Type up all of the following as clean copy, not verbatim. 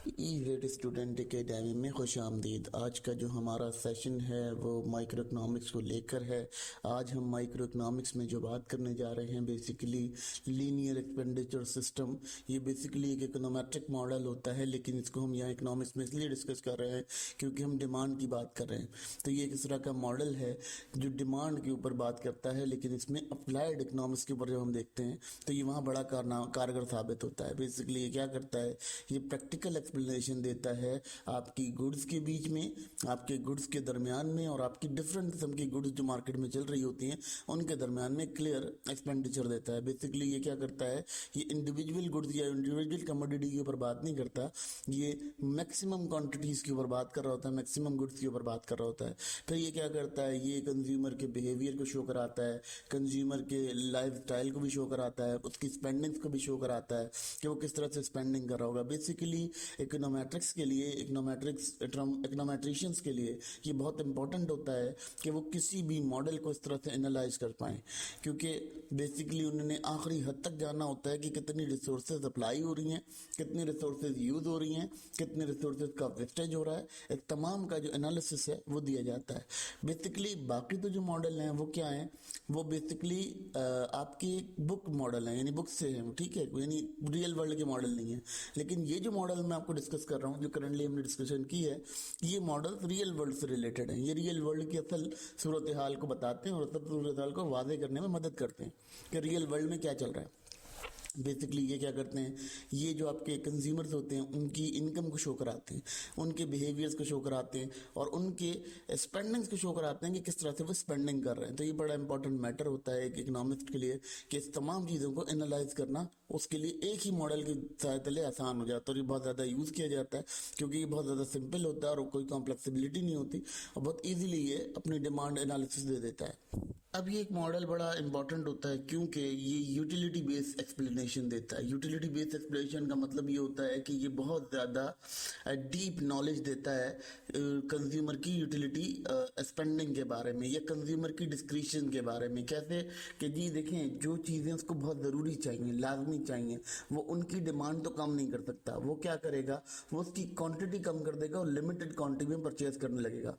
ई-रेट student academy में खुश आमदीद। आज का जो हमारा सेशन है वो माइक्रो इकोनॉमिक्स को लेकर है। आज हम माइक्रो इकोनॉमिक्स में जो बात करने जा रहे हैं बेसिकली लीनियर एक्सपेंडिचर सिस्टम। ये बेसिकली एक इकोनोमेट्रिक मॉडल होता है, लेकिन इसको हम यहाँ इकोनॉमिक्स में इसलिए डिस्कस कर रहे हैं क्योंकि हम डिमांड की बात कर रहे हैं। तो ये किस तरह का मॉडल है जो डिमांड के ऊपर बात करता है, लेकिन इसमें अप्लाइड इकोनॉमिक्स के ऊपर जब हम देखते हैं तो ये वहाँ बड़ा कारगर साबित होता है। बेसिकली ये क्या करता है, ये प्रैक्टिकल एक्सप्लेनेशन देता है आपकी गुड्स के बीच में, आपके गुड्स के दरमियान में, और आपकी डिफरेंट किस्म की गुड्स जो मार्केट में चल रही होती हैं उनके दरमियान में क्लियर एक्सपेंडिचर देता है। बेसिकली ये क्या करता है, ये इंडिविजुअल गुड्स या इंडिविजुअल कमोडिटी के ऊपर बात नहीं करता, ये मैक्सिमम क्वांटिटीज के ऊपर बात कर रहा होता है, मैक्सिमम गुड्स के ऊपर बात कर रहा होता है। फिर ये क्या करता है, ये कंज्यूमर के बिहेवियर को शो कराता है, कंज्यूमर के लाइफ स्टाइल को भी शो कराता है, उसकी स्पेंडिंग्स को भी शो कराता है कि वो किस तरह से स्पेंडिंग कर रहा होगा। बेसिकली इकोनोमेट्रिक्स के लिए, इकोनोमेट्रिशियंस के लिए ये बहुत इंपॉर्टेंट होता है कि वो किसी भी मॉडल को इस तरह से एनालाइज कर पाएं, क्योंकि बेसिकली उन्होंने आखिरी हद तक जाना होता है कि कितनी रिसोर्सेज अप्लाई हो रही हैं, कितनी रिसोर्सेज यूज हो रही हैं, कितने रिसोर्सेज का वेस्टेज हो रहा है। इस तमाम का जो एनालिसिस है वो दिया जाता है। बेसिकली बाकी तो जो मॉडल हैं वो क्या हैं, वो बेसिकली आपकी बुक मॉडल है, यानी बुक से है, ठीक है, यानी रियल वर्ल्ड के मॉडल नहीं है। लेकिन ये जो मॉडल मैं आपको डिस्कस कर रहा हूँ, जो करंटली हमने डिस्कशन की है, ये मॉडल रियल वर्ल्ड से रिलेटेड है। ये रियल वर्ल्ड की असल सूरत हाल को बताते हैं और असल सूरत हाल को वाज़ेह करने में मदद करते हैं कि रियल वर्ल्ड में क्या चल रहा है। बेसिकली ये क्या करते हैं, ये जो आपके कंज्यूमर्स होते हैं उनकी इनकम को शो कराते हैं, उनके बिहेवियर्स को शो कराते हैं, और उनके स्पेंडिंग्स को शो कराते हैं कि किस तरह से वो स्पेंडिंग कर रहे हैं। तो ये बड़ा इंपॉर्टेंट मैटर होता है एक इकोनॉमिस्ट के लिए कि इस तमाम चीज़ों को एनालाइज करना उसके लिए एक ही मॉडल की सहायता ले आसान हो जाता है। और ये बहुत ज़्यादा यूज़ किया जाता है क्योंकि ये बहुत ज़्यादा सिंपल होता है और कोई कॉम्प्लेक्सिबिलिटी नहीं होती, और बहुत ईजिली ये अपनी डिमांड एनालिसिस दे देता है। अब ये एक मॉडल बड़ा इंपॉर्टेंट होता है क्योंकि ये यूटिलिटी बेस्ड एक्सप्लेनेशन देता है। यूटिलिटी बेस्ड एक्सप्लेनेशन का मतलब ये होता है कि ये बहुत ज़्यादा डीप नॉलेज देता है कंज्यूमर की यूटिलिटी स्पेंडिंग के बारे में या कंज्यूमर की डिस्क्रिशन के बारे में। कैसे कि जी देखें, जो चीज़ें उसको बहुत ज़रूरी चाहिए, लाजमी चाहिए, वो उनकी डिमांड तो कम नहीं कर सकता। वो क्या करेगा, वो उसकी क्वांटिटी कम कर देगा और लिमिटेड क्वांटिटी में परचेज करने लगेगा।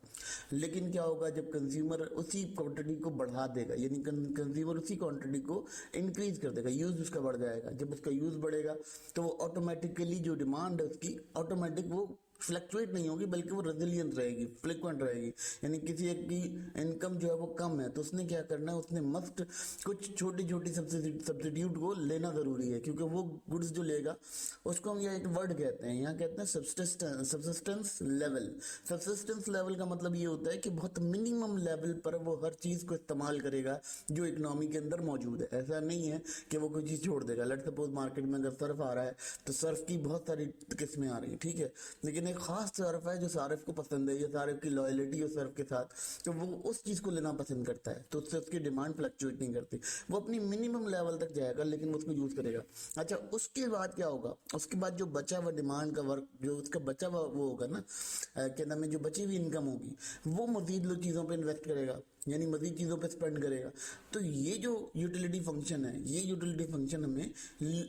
लेकिन क्या होगा, जब कंज्यूमर उसी क्वांटिटी को बढ़ा देगा, यानी कंज्यूमर उसी क्वांटिटी को इंक्रीज कर देगा, यूज उसका बढ़ जाएगा। जब उसका यूज बढ़ेगा तो वो ऑटोमेटिकली जो डिमांड है उसकी ऑटोमेटिक वो फ्लक्चुएट नहीं होगी, बल्कि वो रेजिलियंट रहेगी, फ्रिक्वेंट रहेगी। यानी किसी एक की इनकम जो है वो कम है तो उसने क्या करना है, उसने मस्ट कुछ छोटी छोटी सब्सिट्यूट को लेना जरूरी है, क्योंकि वो गुड्स जो लेगा उसको हम यहाँ एक वर्ड कहते हैं, यहाँ कहते हैं सब्सिस्टेंस लेवल। सब्सिस्टेंस लेवल का मतलब ये होता है कि बहुत मिनिमम लेवल पर वो हर चीज को इस्तेमाल करेगा जो इकोनॉमी के अंदर मौजूद है। ऐसा नहीं है कि वो कोई चीज छोड़ देगा। लेट्स सपोज मार्केट में अगर सर्फ आ रहा है तो सर्फ की बहुत सारी किस्में आ रही हैं, ठीक है, लेकिन एक खास सर्फ है जो सारिफ को पसंद है, या सारिफ की लॉयलिटी है सर्फ के साथ, तो वो उस चीज को लेना पसंद करता है, तो उससे उसकी डिमांड फ्लक्चुएट नहीं करती। वो अपनी मिनिमम लेवल तक जाएगा लेकिन वो उसको यूज करेगा। अच्छा, उसके बाद क्या होगा, उसके बाद जो बचा हुआ डिमांड का वर्क, जो उसका बचा हुआ वो होगा ना, क्या नाम है, जो बची हुई इनकम होगी, वो मजीद लो चीजों पर इन्वेस्ट करेगा, यानी मजीद चीज़ों पे स्पेंड करेगा। तो ये जो यूटिलिटी फंक्शन है, ये यूटिलिटी फंक्शन हमें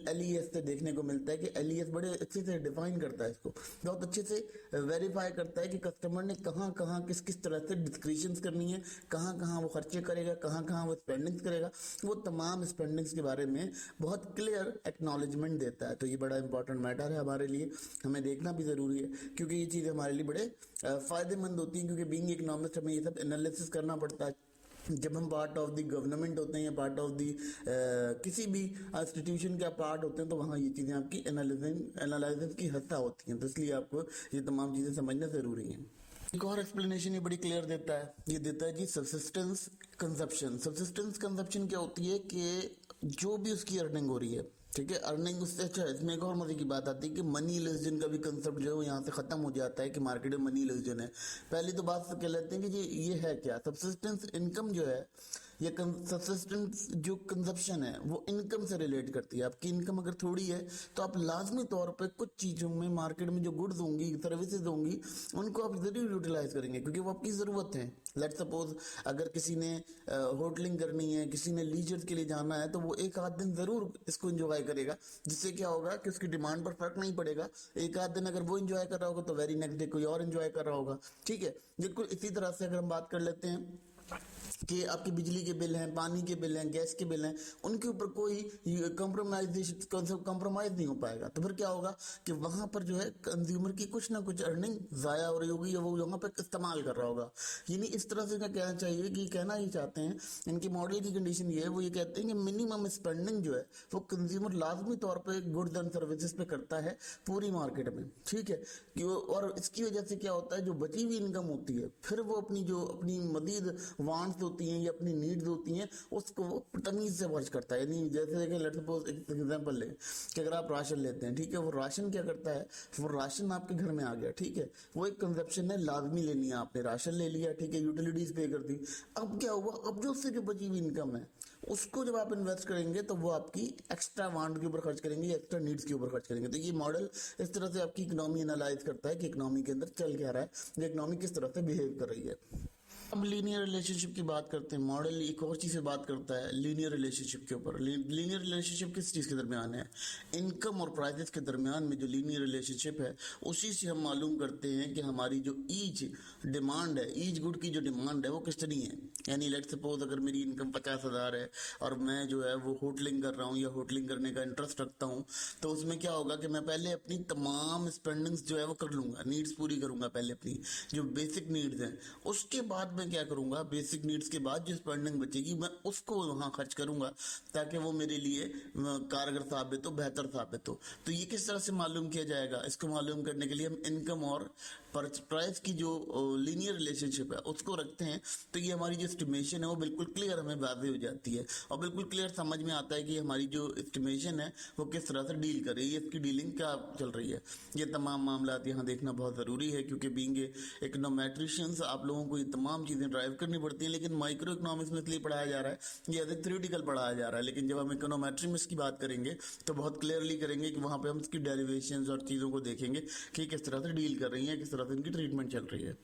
एलईएस से देखने को मिलता है कि एलईएस बड़े अच्छे से डिफाइन करता है इसको, बहुत अच्छे से वेरीफाई करता है कि कस्टमर ने कहाँ कहाँ किस किस तरह से डिस्क्रिप्शंस करनी है, कहाँ कहाँ वो खर्चे करेगा, कहाँ कहाँ वो स्पेंडिंग्स करेगा, वो तमाम स्पेंडिंग्स के बारे में बहुत क्लियर एक्नॉलेजमेंट देता है। तो ये बड़ा इंपॉर्टेंट मैटर है हमारे लिए, हमें देखना भी ज़रूरी है क्योंकि ये चीज़ें हमारे लिए बड़े फ़ायदेमंद होती हैं, क्योंकि बीइंग इकोनॉमिस्ट हमें ये सब एनालिसिस करना पड़ता है। जब हम पार्ट ऑफ द गवर्नमेंट होते हैं या पार्ट ऑफ द किसी भी इंस्टीट्यूशन का पार्ट होते हैं तो वहाँ ये चीज़ें आपकी एनालिसिस की हिस्सा होती हैं, तो इसलिए आपको ये तमाम चीज़ें समझना ज़रूरी हैं। एक और एक्सप्लेनेशन ये बड़ी क्लियर देता है, ये देता है जी सब्सिस्टेंस कंजप्शन। सब्सिस्टेंस कंजप्शन क्या होती है कि जो भी उसकी अर्निंग हो रही है, ठीक है, अर्निंग उससे अच्छा है। इसमें एक और मजे की बात आती है कि मनी इल्यूजन का भी कंसेप्ट जो है वो यहाँ से खत्म हो जाता है कि मार्केट में मनी इल्यूजन है। पहली तो बात कह लेते हैं कि ये है क्या, सब्सिस्टेंस इनकम जो है या सब्सिस्टेंस जो कंजप्शन है वो इनकम से रिलेट करती है। आपकी इनकम अगर थोड़ी है तो आप लाजमी तौर पे कुछ चीज़ों में, मार्केट में जो गुड्स होंगी, सर्विसेज होंगी, उनको आप जरूर यूटिलाइज करेंगे क्योंकि वो आपकी ज़रूरत है। लेट सपोज अगर किसी ने होटलिंग करनी है, किसी ने लीजर के लिए जाना है, तो वो एक आध दिन ज़रूर इसको एंजॉय करेगा, जिससे क्या होगा कि उसकी डिमांड पर फर्क नहीं पड़ेगा। एक आध दिन अगर वो एंजॉय कर रहा होगा तो वेरी नेक्स्ट डे कोई और एंजॉय कर रहा होगा। ठीक है, बिल्कुल इसी तरह से अगर हम बात कर लेते हैं कि आपके बिजली के बिल हैं, पानी के बिल हैं, गैस के बिल हैं, उनके ऊपर कोई कंप्रोमाइज नहीं हो पाएगा। तो फिर क्या होगा कि वहां पर जो है कंज्यूमर की कुछ ना कुछ अर्निंग जाया हो रही होगी या वो वहां पर इस्तेमाल कर रहा होगा। यानी इस तरह से क्या कहना चाहिए कि कहना ही चाहते हैं, इनकी मॉडल की कंडीशन ये है, वो ये कहते हैं कि मिनिमम स्पेंडिंग जो है वो कंज्यूमर लाजमी तौर पर गुड्स एंड सर्विसेज पे करता है पूरी मार्केट में। ठीक है, और इसकी वजह से क्या होता है, जो बची हुई इनकम होती है फिर वो अपनी मजीद वांट्स होती हैं या अपनी नीड्स होती हैं, उसको वो तमीज से खर्च करता है। यानी जैसे देखिए, लेट्स सपोज एक एग्जांपल ले कि अगर आप राशन लेते हैं, ठीक है, वो राशन क्या करता है, वो राशन आपके घर में आ गया, ठीक है, वो एक कंजप्शन है, लाजमी लेनी है, आपने राशन ले लिया, ठीक है, यूटिलिटीज पे कर दी। अब क्या हुआ, अब जो उससे जो बची हुई इनकम है उसको जब आप इन्वेस्ट करेंगे तो वो आपकी एक्स्ट्रा वांट के ऊपर खर्च करेंगे या एक्स्ट्रा नीड्स के ऊपर खर्च करेंगे। तो ये मॉडल इस तरह से आपकी इकोनॉमी एनालाइज करता है कि इकोनॉमी के अंदर चल क्या रहा है, या इकोनॉमी किस तरह से बिहेव कर रही है। अब लीनियर रिलेशनशिप की बात करते हैं। मॉडल एक और चीज से बात करता है, लीनियर रिलेशनशिप के ऊपर। लीनियर रिलेशनशिप किस चीज के दरमियान है, इनकम और प्राइसेस के दरमियान में जो लीनियर रिलेशनशिप है, उसी से हम मालूम करते हैं कि हमारी जो ईच डिमांड है, ईच गुड की जो डिमांड है वो कितनी है। यानी लेट सपोज अगर मेरी इनकम 50,000 है और मैं जो है वो होटलिंग कर रहा हूँ या होटलिंग करने का इंटरेस्ट रखता हूँ, तो उसमें क्या होगा कि मैं पहले अपनी तमाम स्पेंडिंग्स जो है वो कर लूंगा, नीड्स पूरी करूंगा, पहले अपनी जो बेसिक नीड्स हैं। उसके बाद मैं क्या करूंगा, बेसिक नीड्स के बाद जो स्पेंडिंग बचेगी मैं उसको वहां खर्च करूंगा ताकि वो मेरे लिए कारगर साबित हो, बेहतर साबित हो। तो ये किस तरह से मालूम किया जाएगा, इसको मालूम करने के लिए हम इनकम और प्राइस की जो लीनियर रिलेशनशिप है उसको रखते हैं। तो ये हमारी जो एस्टिमेशन है वो बिल्कुल क्लियर हमें वाज़ेह हो जाती है और बिल्कुल क्लियर समझ में आता है कि हमारी जो एस्टिमेशन है वो किस तरह से डील कर रही है, इसकी डीलिंग क्या चल रही है। ये तमाम मामला यहाँ देखना बहुत ज़रूरी है क्योंकि बीइंग इकोनोमेट्रिशियंस आप लोगों को ये तमाम चीज़ें ड्राइव करनी पड़ती हैं। लेकिन माइक्रो इकोनॉमिक्स में इसलिए पढ़ाया जा रहा है, ये एज ए थ्योरेटिकल पढ़ाया जा रहा है, लेकिन जब हम इकोनोमेट्री में इसकी बात करेंगे तो बहुत क्लियरली करेंगे कि वहाँ पे हम इसकी डेरिवेशंस और चीज़ों को देखेंगे कि किस तरह से डील कर रही है, किस तरह से इनकी ट्रीटमेंट चल रही है।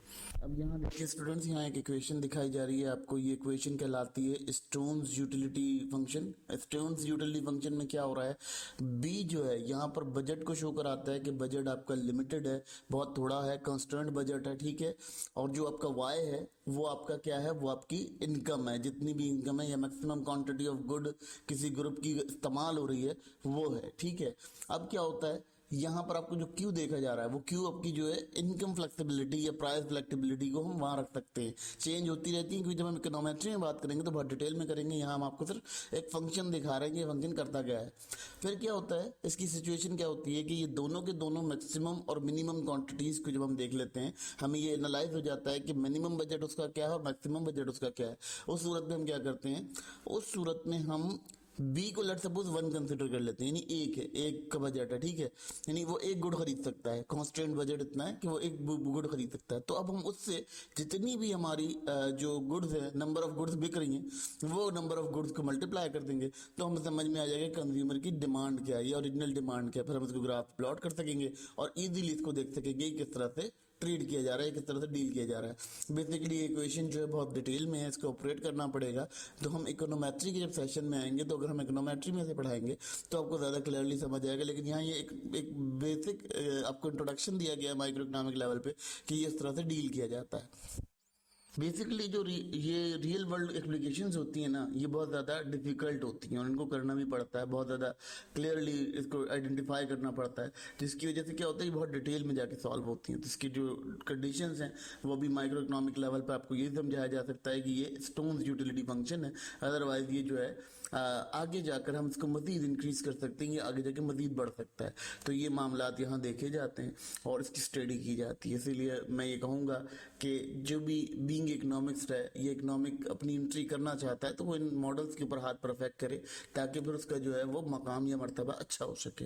अब यहाँ देखिए स्टूडेंट्स, यहाँ एक इक्वेशन दिखाई जा रही है आपको। ये इक्वेशन कहलाती है stones utility function. Stones utility function में क्या हो रहा है, बी जो है यहाँ पर बजट को शो कराता है कि बजट आपका लिमिटेड है, बहुत थोड़ा है, कंस्टेंट बजट है, ठीक है। और जो आपका वाई है वो आपका क्या है, वो आपकी इनकम है, जितनी भी इनकम है या मैक्सिमम क्वांटिटी ऑफ गुड किसी ग्रुप की इस्तेमाल हो रही है वो है, ठीक है। अब क्या होता है, यहाँ पर आपको जो क्यू देखा जा रहा है वो क्यू आपकी जो है इनकम फ्लेक्सिबिलिटी या प्राइस फ्लेक्सिबिलिटी को हम वहां रख सकते हैं। चेंज होती रहती है क्योंकि जब हम इकोनोमेट्री में बात करेंगे तो बहुत डिटेल में करेंगे। यहाँ हम आपको सिर्फ एक फंक्शन दिखा रहे हैं कि ये फंक्शन करता क्या है। फिर क्या होता है, इसकी सिचुएशन क्या होती है कि ये दोनों के दोनों मैक्सिमम और मिनिमम क्वांटिटीज को जब हम देख लेते हैं, हमें ये एनालाइज हो जाता है कि मिनिमम बजट उसका क्या है और मैक्सिमम बजट उसका क्या है। उस सूरत में हम क्या करते हैं, उस सूरत में हम बी को लेट सपोज 1 कंसिडर कर लेते हैं, यानी एक है, एक का बजट है, ठीक है, यानी वो एक गुड खरीद सकता है, कांस्टेंट बजट इतना है कि वो एक गुड खरीद सकता है। तो अब हम उससे जितनी भी हमारी जो गुड्स है, नंबर ऑफ गुड्स बिक रही हैं, वो नंबर ऑफ गुड्स को मल्टीप्लाई कर देंगे तो हमें समझ में आ जाएगा कंज्यूमर की डिमांड क्या है या ओरिजिनल डिमांड क्या है। फिर हम इसको ग्राफ प्लॉट कर सकेंगे और इजीली इसको देख सकेंगे किस तरह से ट्रीट किया जा रहा है, किस तरह से डील किया जा रहा है। बेसिकली इक्वेशन जो है बहुत डिटेल में है, इसको ऑपरेट करना पड़ेगा। तो हम इकोनोमेट्री के जब सेशन में आएंगे तो अगर हम इकोनोमेट्री में से पढ़ाएंगे तो आपको ज़्यादा क्लियरली समझ आएगा। लेकिन यहाँ ये एक बेसिक आपको इंट्रोडक्शन दिया गया है माइक्रो इकोनॉमिक लेवल पे कि ये इस तरह से डील किया जाता है। बेसिकली जो ये रियल वर्ल्ड एप्लीकेशंस होती हैं ना, ये बहुत ज़्यादा डिफिकल्ट होती हैं और इनको करना भी पड़ता है, बहुत ज़्यादा क्लियरली इसको आइडेंटिफाई करना पड़ता है, जिसकी वजह से क्या होता है ये बहुत डिटेल में जाके सॉल्व होती हैं। तो इसकी जो कंडीशंस हैं वो भी माइक्रो इकोनॉमिक लेवल पे आपको ये समझाया जा सकता है कि ये स्टोन्स यूटिलिटी फंक्शन है। अदरवाइज ये जो है आगे जाकर हम इसको मजीद इंक्रीज कर सकते हैं, ये आगे जाके मजीद बढ़ सकता है। तो ये मामलात यहाँ देखे जाते हैं और इसकी स्टडी की जाती है। इसीलिए मैं ये कहूँगा कि जो भी बीइंग इकोनॉमिक्स है, ये इकोनॉमिक अपनी एंट्री करना चाहता है तो वो इन मॉडल्स के ऊपर हाथ परफेक्ट करे ताकि फिर उसका जो है वो मकाम या मर्तबा अच्छा हो सके।